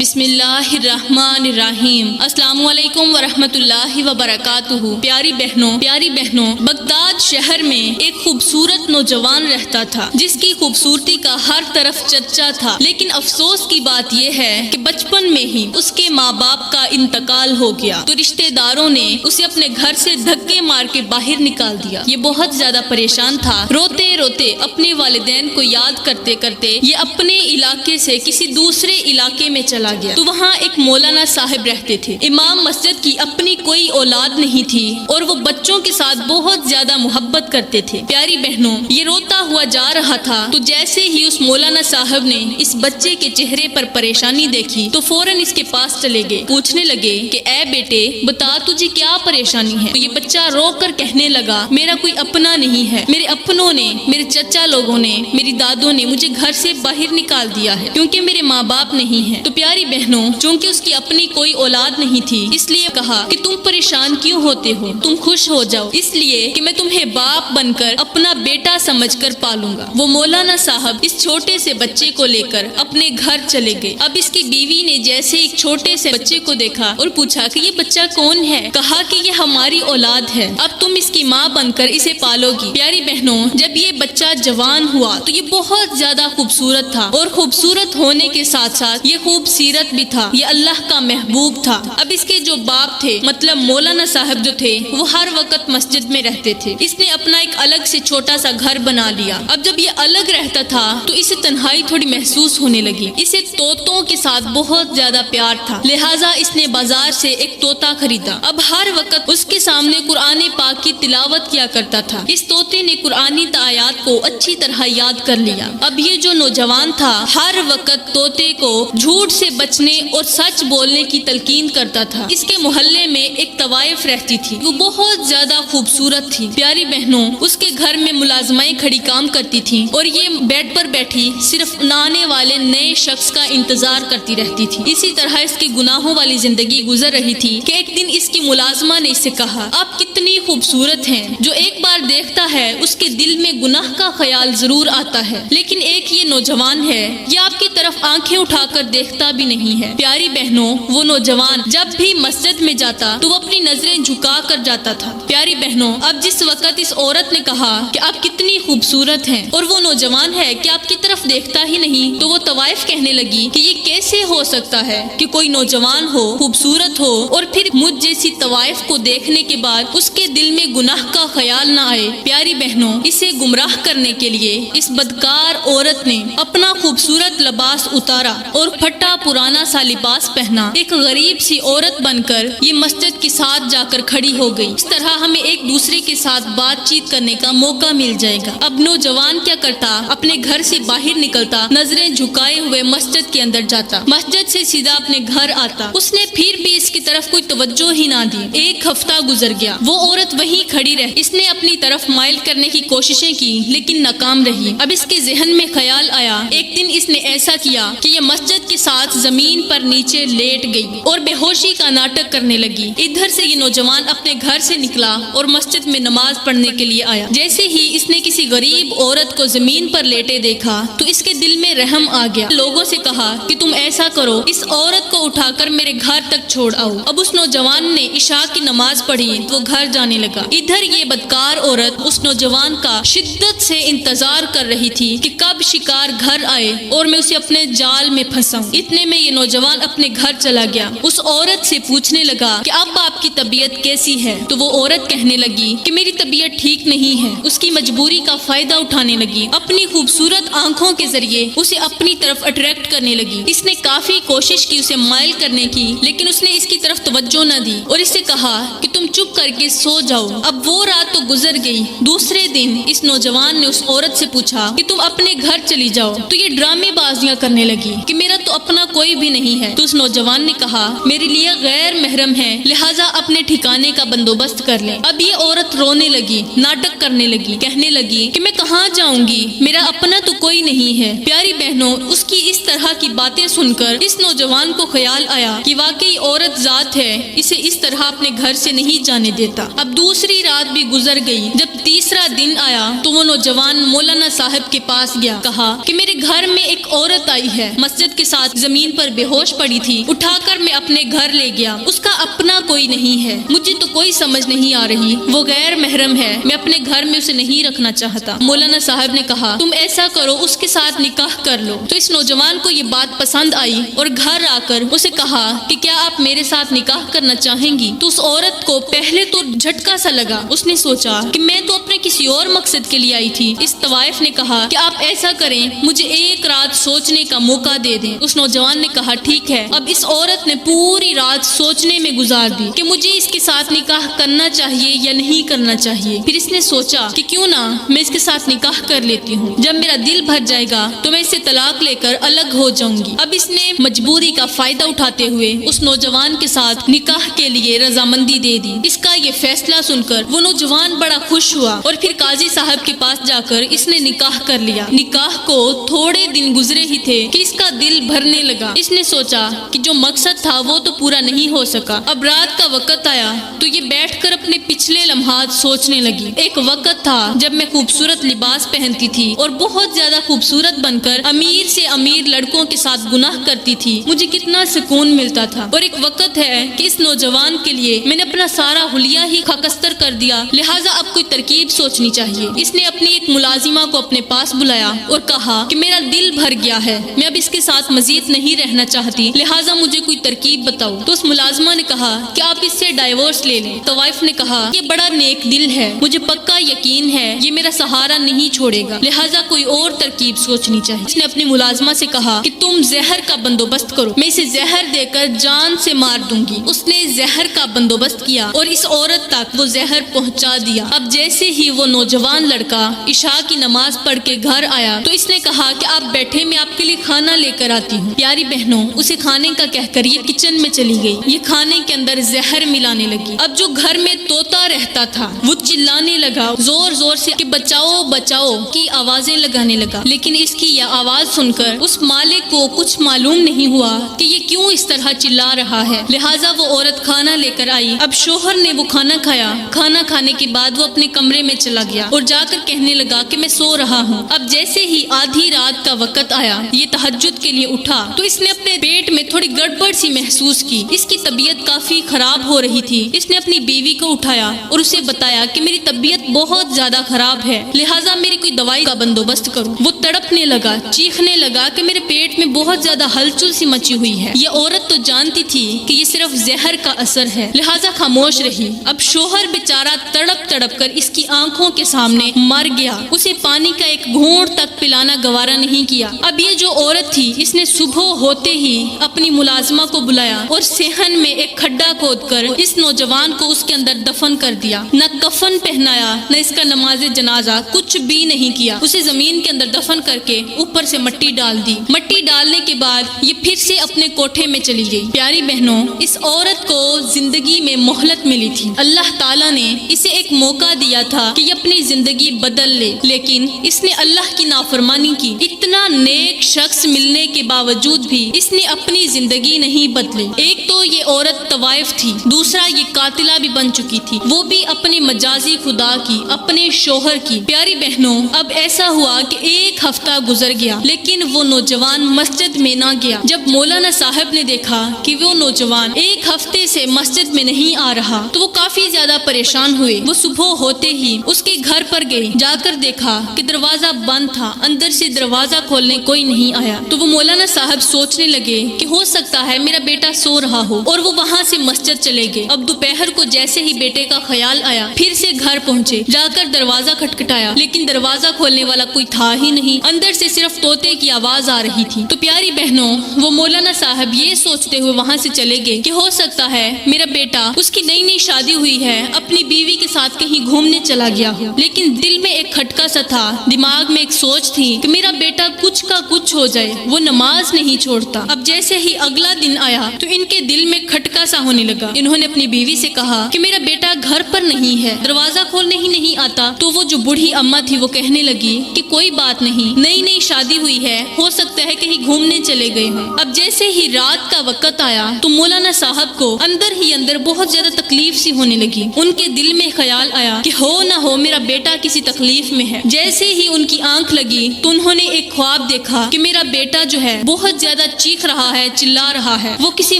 بسم اللہ الرحمن الرحیم۔ السلام علیکم ورحمۃ اللہ وبرکاتہ۔ پیاری بہنوں، بغداد شہر میں ایک خوبصورت نوجوان رہتا تھا جس کی خوبصورتی کا ہر طرف چرچا تھا، لیکن افسوس کی بات یہ ہے کہ بچپن میں ہی اس کے ماں باپ کا انتقال ہو گیا تو رشتہ داروں نے اسے اپنے گھر سے دھکے مار کے باہر نکال دیا۔ یہ بہت زیادہ پریشان تھا، روتے روتے اپنے والدین کو یاد کرتے کرتے یہ اپنے علاقے سے کسی دوسرے علاقے میں چلا گیا تو وہاں ایک مولانا صاحب رہتے تھے۔ امام مسجد کی اپنی کوئی اولاد نہیں تھی اور وہ بچوں کے ساتھ بہت زیادہ محبت کرتے تھے۔ پیاری بہنوں، یہ روتا ہوا جا رہا تھا تو جیسے ہی اس مولانا صاحب نے اس بچے کے چہرے پر پریشانی دیکھی تو فوراً اس کے پاس چلے گئے، پوچھنے لگے کہ اے بیٹے بتا تجھے کیا پریشانی ہے؟ تو یہ بچہ رو کر کہنے لگا میرا کوئی اپنا نہیں ہے، میرے اپنوں نے، میرے چچا لوگوں نے، میری دادوں نے مجھے گھر سے باہر نکال دیا ہے کیونکہ میرے ماں باپ نہیں ہیں۔ تو پیاری بہنوں، چونکہ اس کی اپنی کوئی اولاد نہیں تھی اس لیے کہا کہ تم پریشان کیوں ہوتے ہو، تم خوش ہو جاؤ، اس لیے کہ میں تمہیں باپ بن کر اپنا بیٹا سمجھ کر پالوں گا۔ وہ مولانا صاحب اس چھوٹے سے بچے کو لے کر اپنے گھر چلے گئے۔ اب اس کی بیوی نے جیسے ایک چھوٹے سے بچے کو دیکھا اور پوچھا کہ یہ بچہ کون ہے؟ کہا کہ یہ ہماری اولاد ہے، اب تم اس کی ماں بن کر اسے پالو گی۔ پیاری بہنوں، جب یہ بچہ جوان ہوا تو یہ بہت زیادہ خوبصورت تھا اور خوبصورت ہونے کے ساتھ ساتھ یہ خوب سیرت بھی تھا، یہ اللہ کا محبوب تھا۔ اب اس کے جو باپ تھے مطلب مولانا صاحب جو تھے وہ ہر وقت مسجد میں رہتے تھے۔ اس نے اپنا ایک الگ سے چھوٹا سا گھر بنا لیا۔ اب جب یہ الگ رہتا تھا تو اسے تنہائی تھوڑی محسوس ہونے لگی۔ اسے طوطوں کے ساتھ بہت زیادہ پیار تھا، لہٰذا اس نے بازار سے ایک طوطا خریدا۔ اب ہر وقت اس کے سامنے قرآن پاک کی تلاوت کیا کرتا تھا۔ اس طوطے نے قرآنی آیات کو اچھی طرح یاد کر لیا۔ اب یہ جو نوجوان تھا ہر وقت طوطے کو جھوٹ سے بچنے اور سچ بولنے کی تلقین کرتا تھا۔ اس کے محلے میں ایک طوائف رہتی تھی، وہ بہت زیادہ خوبصورت تھی۔ پیاری بہنوں، اس کے گھر میں ملازمائیں کھڑی کام کرتی تھیں اور یہ بیڈ پر بیٹھی صرف آنے والے نئے شخص کا انتظار کرتی رہتی تھی۔ اسی طرح اس کی گناہوں والی زندگی گزر رہی تھی کہ ایک دن اس کی ملازمہ نے اس سے کہا آپ کتنی خوبصورت ہیں، جو ایک بار دیکھتا ہے اس کے دل میں گناہ کا خیال ضرور آتا ہے، لیکن ایک یہ نوجوان ہے یہ آپ کی طرف آنکھیں اٹھا کر دیکھتا بھی نہیں ہے۔ پیاری بہنوں، وہ نوجوان جب بھی مسجد میں جاتا تو وہ اپنی نظریں جھکا کر جاتا تھا۔ پیاری بہنوں، اب جس وقت اس عورت نے کہا کہ آپ کتنی خوبصورت ہیں اور وہ نوجوان ہے کہ آپ کی طرف دیکھتا ہی نہیں تو وہ طوائف کہنے لگی کہ یہ کیسے ہو سکتا ہے کہ کوئی نوجوان ہو، خوبصورت ہو اور پھر مجھ جیسی طوائف کو دیکھنے کے بعد اس کے دل میں گناہ کا خیال نہ آئے۔ پیاری بہنوں، اسے گمراہ کرنے کے لیے اس بدکار عورت نے اپنا خوبصورت لباس اتارا اور پھٹا پرانا سا لباس پہنا، ایک غریب سی عورت بن کر یہ مسجد کے ساتھ جا کر کھڑی ہو گئی۔ اس طرح ہمیں ایک دوسرے کے ساتھ بات چیت کرنے کا موقع مل جائے گا۔ اب نوجوان کیا کرتا؟ اپنے گھر سے باہر نکلتا، نظریں جھکائے ہوئے مسجد کے اندر جاتا، مسجد سے سیدھا اپنے گھر آتا۔ اس نے پھر بھی اس کی طرف کوئی توجہ ہی نہ دی۔ ایک ہفتہ گزر گیا، وہ عورت وہیں کھڑی رہی۔ اس نے اپنی طرف مائل کرنے کی کوششیں کی لیکن ناکام رہی۔ اب اس کے ذہن میں خیال آیا، ایک دن اس نے ایسا کیا کہ یہ مسجد کے ساتھ زمین پر نیچے لیٹ گئی اور بے ہوشی کا ناٹک کرنے لگی۔ ادھر سے یہ نوجوان اپنے گھر سے نکلا اور مسجد میں نماز پڑھنے کے لیے آیا۔ جیسے ہی اس نے کسی غریب عورت کو زمین پر لیٹے دیکھا تو اس کے دل میں رحم آ گیا۔ لوگوں سے کہا کہ تم ایسا کرو، اس عورت کو اٹھا کر میرے گھر تک چھوڑ آؤ۔ اب اس نوجوان نے عشاء کی نماز پڑھی تو وہ گھر جانے لگا۔ ادھر یہ بدکار عورت اس نوجوان کا شدت سے انتظار کر رہی تھی کہ کب شکار گھر آئے اور میں اسے اپنے جال میں پھنساؤں۔ اتنے میں یہ نوجوان اپنے گھر چلا گیا۔ اس عورت سے پوچھنے لگا کہ اب آپ کی طبیعت کیسی ہے؟ تو وہ عورت کہنے لگی کہ میری طبیعت ٹھیک نہیں ہے۔ اس کی مجبوری کا فائدہ اٹھانے لگی، اپنی خوبصورت آنکھوں کے ذریعے اسے اپنی طرف اٹریکٹ کرنے لگی۔ اس نے کافی کوشش کی اسے مائل کرنے کی لیکن اس نے اس کی طرف توجہ نہ دی اور اس سے کہا کہ تم چپ کر کے سو جاؤ۔ اب وہ رات تو گزر گئی۔ دوسرے دن اس نوجوان نے اس عورت سے پوچھا کہ تم اپنے گھر چلی جاؤ، تو یہ ڈرامے بازیاں کرنے لگی کہ میرا تو اپنا کوئی بھی نہیں ہے۔ تو اس نوجوان نے کہا میرے لیے غیر محرم ہے، لہٰذا اپنے ٹھکانے کا بندوبست کر لیں۔ اب یہ عورت رونے لگی، ناٹک کرنے لگی، کہنے لگی کہ میں کہاں جاؤں گی، میرا اپنا تو کوئی نہیں ہے۔ پیاری بہنوں، اس کی اس طرح کی باتیں سن کر اس نوجوان کو خیال آیا کہ واقعی عورت ذات ہے، اسے اس طرح اپنے گھر سے نہیں جانے دیتا۔ اب دوسری رات بھی گزر گئی۔ جب تیسرا دن آیا تو وہ نوجوان مولانا صاحب کے پاس گیا، کہا کہ میرے گھر میں ایک عورت آئی ہے، مسجد کے ساتھ زمین زمین پر بے ہوش پڑی تھی اٹھا کر میں اپنے گھر لے گیا. اس کا اپنا کوئی نہیں ہے, مجھے تو کوئی سمجھ نہیں آ رہی, وہ غیر محرم ہے, میں اپنے گھر میں اسے نہیں رکھنا چاہتا. مولانا صاحب نے کہا تم ایسا کرو اس کے ساتھ نکاح کر لو. تو اس نوجوان کو یہ بات پسند آئی اور گھر آ کر اسے کہا کہ کیا آپ میرے ساتھ نکاح کرنا چاہیں گی؟ تو اس عورت کو پہلے تو جھٹکا سا لگا. اس نے سوچا کہ میں تو اپنے کسی اور مقصد کے لیے آئی تھی. اس طوائف نے کہا کہ آپ ایسا کریں, مجھے ایک رات سوچنے کا موقع دے دیں. اس نوجوان نے کہا ٹھیک ہے. اب اس عورت نے پوری رات سوچنے میں گزار دی کہ مجھے اس کے ساتھ نکاح کرنا چاہیے یا نہیں کرنا چاہیے. پھر اس نے سوچا کہ کیوں نہ میں اس کے ساتھ نکاح کر لیتی ہوں, جب میرا دل بھر جائے گا تو میں اسے طلاق لے کر الگ ہو جاؤں گی. اب اس نے مجبوری کا فائدہ اٹھاتے ہوئے اس نوجوان کے ساتھ نکاح کے لیے رضامندی دے دی. اس کا یہ فیصلہ سن کر وہ نوجوان بڑا خوش ہوا اور پھر قاضی صاحب کے پاس جا کر اس نے نکاح کر لیا. نکاح کو تھوڑے دن گزرے ہی تھے کہ اس کا دل بھرنے لگا. اس نے سوچا کہ جو مقصد تھا وہ تو پورا نہیں ہو سکا. اب رات کا وقت آیا تو یہ بیٹھ کر اپنے پچھلے لمحات سوچنے لگی. ایک وقت تھا جب میں خوبصورت لباس پہنتی تھی اور بہت زیادہ خوبصورت بن کر امیر سے امیر لڑکوں کے ساتھ گناہ کرتی تھی, مجھے کتنا سکون ملتا تھا. اور ایک وقت ہے کہ اس نوجوان کے لیے میں نے اپنا سارا حلیہ ہی خاکستر کر دیا, لہٰذا اب کوئی ترکیب سوچنی چاہیے. اس نے اپنی ایک ملازمہ کو اپنے پاس بلایا اور کہا کہ میرا دل بھر گیا ہے, میں اب اس کے ساتھ مزید نہیں رہنا چاہتی, لہٰذا مجھے کوئی ترکیب بتاؤ. تو اس ملازمہ نے کہا کہ آپ اس سے ڈائیورس لے لیں. طوائف نے کہا یہ بڑا نیک دل ہے, مجھے پکا یقین ہے یہ میرا سہارا نہیں چھوڑے گا, لہٰذا کوئی اور ترکیب سوچنی چاہیے. اس نے اپنی ملازمہ سے کہا کہ تم زہر کا بندوبست کرو, میں اسے زہر دے کر جان سے مار دوں گی. اس نے زہر کا بندوبست کیا اور اس عورت تک وہ زہر پہنچا دیا. اب جیسے ہی وہ نوجوان لڑکا عشاء کی نماز پڑھ کے گھر آیا تو اس نے کہا کہ آپ بیٹھے, میں آپ کے لیے کھانا لے کر آتی ہوں. پیاری بہنوں, اسے کھانے کا کہہ کر یہ کچن میں چلی گئی. یہ کھانے کے اندر زہر ملانے لگی. اب جو گھر میں طوطا رہتا تھا وہ چلانے لگا زور زور سے کہ بچاؤ بچاؤ کی آوازیں لگانے لگا. لیکن اس کی یہ آواز سن کر اس مالک کو کچھ معلوم نہیں ہوا کہ یہ کیوں اس طرح چلا رہا ہے, لہٰذا وہ عورت کھانا لے کر آئی. اب شوہر نے وہ کھانا کھایا. کھانا کھانے کے بعد وہ اپنے کمرے میں چلا گیا اور جا کر کہنے لگا کہ میں سو رہا ہوں. اب جیسے ہی آدھی رات کا وقت آیا, یہ تہجد کے لیے اٹھا تو اس نے اپنے پیٹ میں تھوڑی گڑبڑ سی محسوس کی. اس کی طبیعت کافی خراب ہو رہی تھی. اس نے اپنی بیوی کو اٹھایا اور اسے بتایا کہ میری طبیعت بہت زیادہ خراب ہے, لہٰذا میری کوئی دوائی کا بندوبست کرو. وہ تڑپنے لگا, چیخنے لگا کہ میرے پیٹ میں بہت زیادہ ہلچل سی مچی ہوئی ہے. یہ عورت تو جانتی تھی کہ یہ صرف زہر کا اثر ہے, لہٰذا خاموش رہی. اب شوہر بیچارہ تڑپ تڑپ کر اس کی آنکھوں کے سامنے مر گیا. اسے پانی کا ایک گھونٹ تک پلانا گوارا نہیں کیا. اب یہ جو عورت تھی اس نے صبح ہوتے ہی اپنی ملازمہ کو بلایا اور صحن میں ایک کھڈا کھود کر اس نوجوان کو اس کے اندر دفن کر دیا. نہ کفن پہنایا, نہ اس کا نماز جنازہ, کچھ بھی نہیں کیا. اسے زمین کے اندر دفن کر کے اوپر سے مٹی ڈال دی. مٹی ڈالنے کے بعد یہ پھر سے اپنے کوٹھے میں چلی گئی. پیاری بہنوں, اس عورت کو زندگی میں مہلت ملی تھی. اللہ تعالیٰ نے اسے ایک موقع دیا تھا کہ یہ اپنی زندگی بدل لے, لیکن اس نے اللہ کی نافرمانی کی. اتنا نیک شخص ملنے کے باوجود بھی اس نے اپنی زندگی نہیں بدلی. ایک تو یہ عورت طوائف تھی, دوسرا یہ قاتلہ بھی بن چکی تھی, وہ بھی اپنے مجازی خدا کی, اپنے شوہر کی. پیاری بہنوں, اب ایسا ہوا کہ ایک ہفتہ گزر گیا لیکن وہ نوجوان مسجد میں نہ گیا. جب مولانا صاحب نے دیکھا کہ وہ نوجوان ایک ہفتے سے مسجد میں نہیں آ رہا تو وہ کافی زیادہ پریشان ہوئے. وہ صبح ہوتے ہی اس کے گھر پر گئے. جا کر دیکھا کہ دروازہ بند تھا, اندر سے دروازہ کھولنے کوئی نہیں آیا. تو وہ مولانا صاحب سوچنے لگے کہ ہو سکتا ہے میرا بیٹا سو رہا ہو, اور وہ وہاں سے مسجد چلے گئے. اب دوپہر کو جیسے ہی بیٹے کا خیال آیا پھر سے گھر پہنچے. جا کر دروازہ کھٹکھٹایا لیکن دروازہ کھولنے والا کوئی تھا ہی نہیں, اندر سے صرف طوطے کی آواز آ رہی تھی. تو پیاری بہنوں, وہ مولانا صاحب یہ سوچتے ہوئے وہاں سے چلے گئے کہ ہو سکتا ہے میرا بیٹا, اس کی نئی نئی شادی ہوئی ہے, اپنی بیوی کے ساتھ کہیں گھومنے چلا گیا ہو. لیکن دل میں ایک کھٹکا سا تھا, دماغ میں ایک سوچ تھی کہ میرا بیٹا کچھ کا کچھ ہو جائے, وہ نماز نہیں چھوڑتا. اب جیسے ہی اگلا دن آیا تو ان کے دل میں کھٹکا سا ہونے لگا. انہوں نے اپنی بیوی سے کہا کہ میرا بیٹا گھر پر نہیں ہے, دروازہ کھولنے ہی نہیں آتا. تو وہ جو بوڑھی اماں تھی وہ کہنے لگی کہ کوئی بات نہیں, نئی نئی شادی ہوئی ہے, ہو سکتا ہے کہیں گھومنے چلے گئے ہوں. اب جیسے ہی رات کا وقت آیا تو مولانا صاحب کو اندر ہی اندر بہت زیادہ تکلیف سی ہونے لگی. ان کے دل میں خیال آیا کہ ہو نہ ہو میرا بیٹا کسی تکلیف میں ہے. جیسے ہی ان کی آنکھ لگی تو انہوں نے ایک خواب دیکھا کہ میرا بیٹا جو ہے بہت زیادہ زیادہ چیخ رہا ہے، چلا رہا ہے، وہ کسی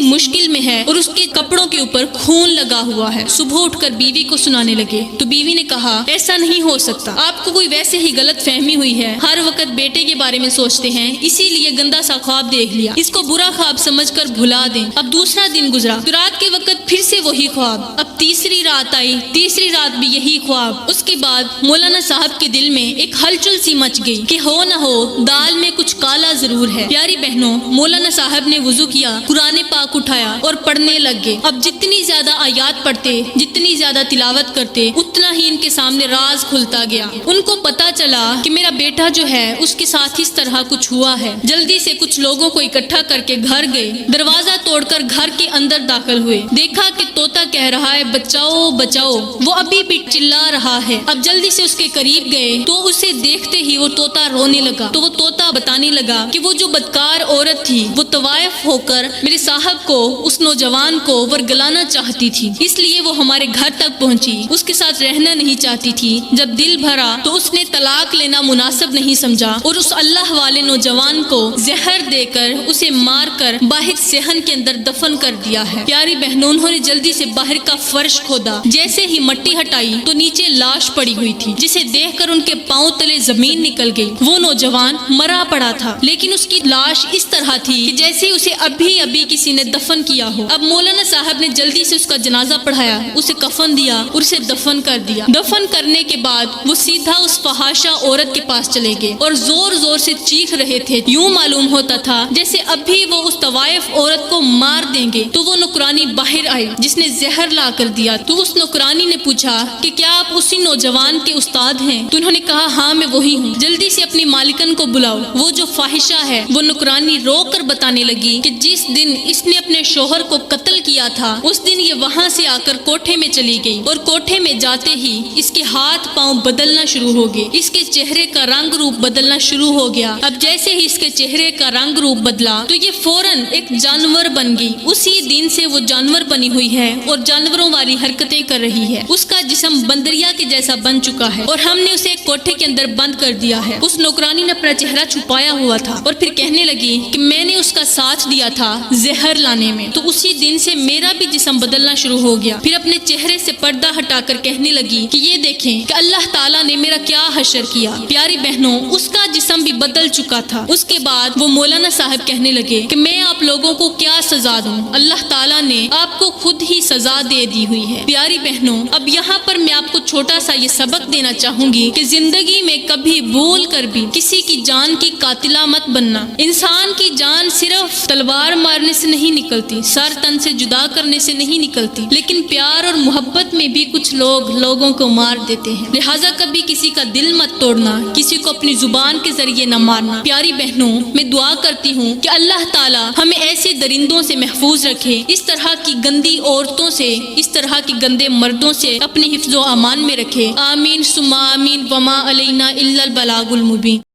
مشکل میں ہے اور اس کے کپڑوں کے اوپر خون لگا ہوا ہے۔ صبح اٹھ کر بیوی کو سنانے لگے تو بیوی نے کہا ایسا نہیں ہو سکتا، آپ کو کوئی ویسے ہی غلط فہمی ہوئی ہے، ہر وقت بیٹے کے بارے میں سوچتے ہیں، اسی لیے گندا سا خواب دیکھ لیا، اس کو برا خواب سمجھ کر بھلا دیں۔ اب دوسرا دن گزرا تو رات کے وقت پھر سے وہی خواب، اب تیسری رات آئی، تیسری رات بھی یہی خواب۔ اس کے بعد مولانا صاحب کے دل میں ایک ہلچل سی مچ گئی کہ ہو نہ ہو دال میں کچھ کالا ضرور ہے۔ پیاری بہنوں، مولانا صاحب نے وضو کیا، قرآن پاک اٹھایا اور پڑھنے لگ گئے۔ اب جتنی زیادہ آیات پڑھتے، جتنی زیادہ تلاوت کرتے، اتنا ہی ان کے سامنے راز کھلتا گیا۔ ان کو پتا چلا کہ میرا بیٹا جو ہے اس کے ساتھ اس طرح کچھ ہوا ہے۔ جلدی سے کچھ لوگوں کو اکٹھا کر کے گھر گئے، دروازہ توڑ کر گھر کے اندر داخل ہوئے، دیکھا کہ طوطا کہہ رہا ہے بچاؤ بچاؤ، وہ ابھی بھی چلا رہا ہے۔ اب جلدی سے اس کے قریب گئے تو اسے دیکھتے ہی وہ طوطا رونے لگا، تو وہ طوطا بتانے لگا کہ وہ جو بدکار عورت تھی وہ طوائف ہو کر میرے صاحب کو، اس نوجوان کو ورگلانا چاہتی تھی، اس لیے وہ ہمارے گھر تک پہنچی، اس کے ساتھ رہنا نہیں چاہتی تھی۔ جب دل بھرا تو اس نے طلاق لینا مناسب نہیں سمجھا اور اس اللہ والے نوجوان کو زہر دے کر اسے مار کر باہر صحن کے اندر دفن کر دیا ہے۔ پیاری بہنوں، انہوں نے جلدی سے باہر کا فرش کھودا، جیسے ہی مٹی ہٹائی تو نیچے لاش پڑی ہوئی تھی، جسے دیکھ کر ان کے پاؤں تلے زمین نکل گئی۔ وہ نوجوان مرا پڑا تھا، لیکن اس کی لاش اس طرح تھی کہ جیسے اسے ابھی ابھی کسی نے دفن کیا ہو۔ اب مولانا صاحب نے جلدی سے اس کا جنازہ پڑھایا، اسے کفن دیا اور اسے دفن کر دیا۔ دفن کرنے کے بعد وہ سیدھا اس فحاشہ عورت کے پاس چلے گئے اور زور زور سے چیخ رہے تھے، یوں معلوم ہوتا تھا جیسے ابھی وہ اس طوائف عورت کو مار دیں گے۔ تو وہ نوکرانی باہر آئی جس نے زہر لا کر دیا، تو اس نوکرانی نے پوچھا کہ کیا آپ اسی نوجوان کے استاد ہیں؟ تو انہوں نے کہا ہاں میں وہی ہوں، جلدی سے اپنی مالکن کو بلاؤ، وہ جو فاحشہ ہے۔ وہ نوکرانی رو کر بتانے لگی کہ جس دن اس نے اپنے شوہر کو قتل کیا تھا اس دن یہ وہاں سے آ کر کوٹھے میں چلی گئی، اور کوٹھے میں جاتے ہی اس کے ہاتھ پاؤں بدلنا شروع ہو گئے، اس کے چہرے کا رنگ روپ بدلنا شروع ہو گیا۔ اب جیسے ہی اس کے چہرے کا رنگ روپ بدلا تو یہ فوراً ایک جانور بن گئی۔ اسی دن سے وہ جانور بنی ہوئی ہے اور جانوروں والی حرکتیں کر رہی ہے، اس کا جسم بندریا کے جیسا بن چکا ہے اور ہم نے اسے ایک کوٹھے کے اندر بند کر دیا ہے۔ اس نوکرانی نے اپنا چہرہ چھپایا ہوا تھا اور پھر کہنے لگی کہ میں نے اس کا ساتھ دیا تھا زہر لانے میں، تو اسی دن سے میرا بھی جسم بدلنا شروع ہو گیا۔ پھر اپنے چہرے سے پردہ ہٹا کر کہنے لگی کہ یہ دیکھیں کہ اللہ تعالیٰ نے میرا کیا حشر کیا۔ پیاری بہنوں، اس کا جسم بھی بدل چکا تھا۔ اس کے بعد وہ مولانا صاحب کہنے لگے کہ میں آپ لوگوں کو کیا سزا دوں، اللہ تعالیٰ نے آپ کو خود ہی سزا دے دی ہوئی ہے۔ پیاری بہنوں، اب یہاں پر میں آپ کو چھوٹا سا یہ سبق دینا چاہوں گی کہ زندگی میں کبھی بھول کر بھی کسی کی جان کی قاتلہ مت بننا۔ انسان کی جان صرف تلوار مارنے سے نہیں نکلتی، سر تن سے جدا کرنے سے نہیں نکلتی، لیکن پیار اور محبت میں بھی کچھ لوگ لوگوں کو مار دیتے ہیں۔ لہٰذا کبھی کسی کا دل مت توڑنا، کسی کو اپنی زبان کے ذریعے نہ مارنا۔ پیاری بہنوں، میں دعا کرتی ہوں کہ اللہ تعالیٰ ہمیں ایسے درندوں سے محفوظ رکھے، اس طرح کی گندی عورتوں سے، اس طرح کی گندے مردوں سے اپنے حفظ و امان میں رکھے۔ آمین ثم آمین، وما علینا الا البلاغ المبین۔